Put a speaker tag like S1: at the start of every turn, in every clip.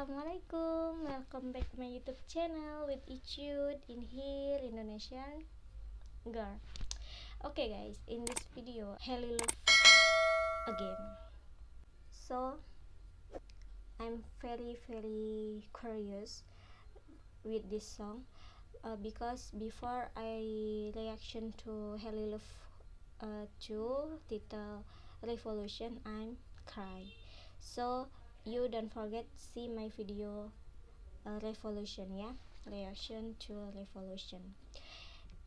S1: Assalamualaikum, welcome back to my YouTube channel with Ichud in here, Indonesian girl. Okay guys, in this video, Helly love again. So, I'm very curious with this song because before I reaction to Helly love 2 title Revolution, I'm cry. So you don't forget see my video Revolution, yeah, reaction to Revolution,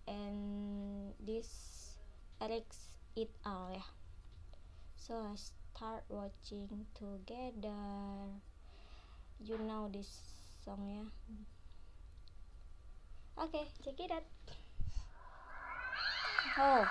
S1: and this Alex it all, yeah. So I start watching together. You know this song, yeah. Okay, check it out. Oh,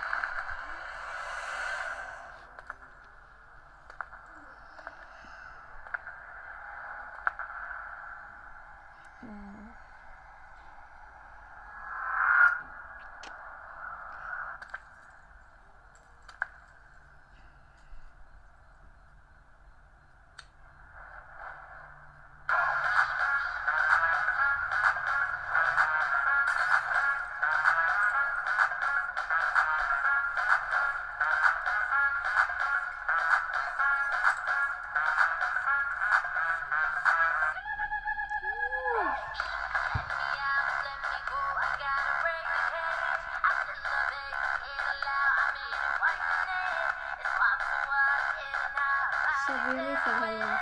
S1: so beautiful, Helly.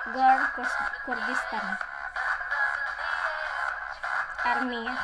S1: Wow, Kurdistan Army, ya.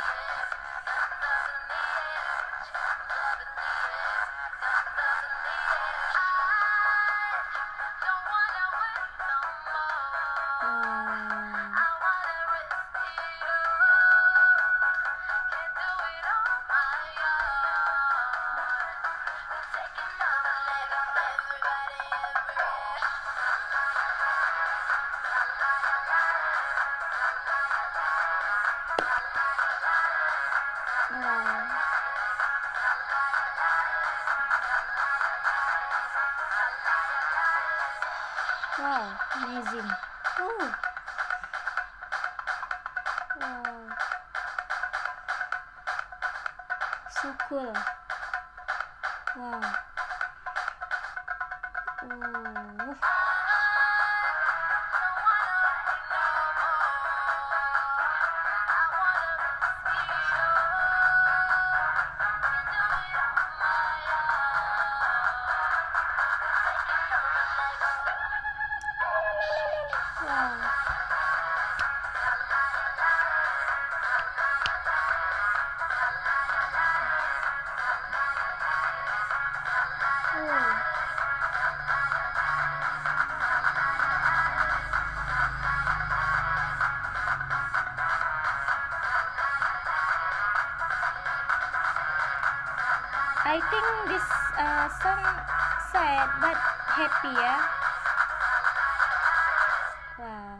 S1: Wow, amazing. Oh, wow, so cool. Wow. Oh. Wow. Oh. I think this song sad but happy, ya. Wow.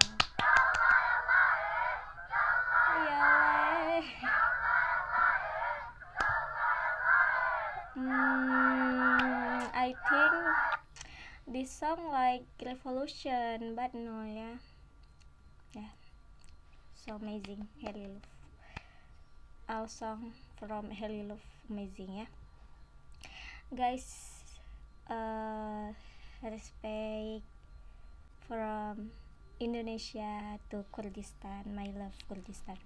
S1: Yeah. I think this song like Revolution, but no, yeah. Yeah. So amazing, Helly love. All song from Helly love amazing, yeah. Guys, respect from Indonesia to Kurdistan. My love Kurdistan.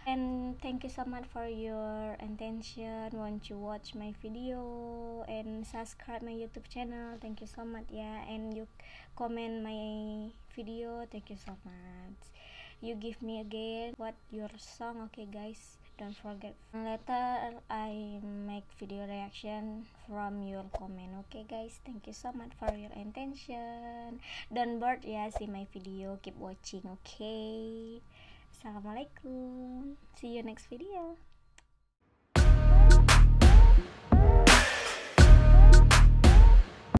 S1: And thank you so much for your attention. Want you watch my video and subscribe my YouTube channel. Thank you so much, yeah. And you comment my video. Thank you so much. You give me again what your song, okay guys. don't forget. Later I make video reaction from your comment. Okay guys, thank you so much for your attention. Don't bored ya, see my video, keep watching. Okay, assalamualaikum, see you next video.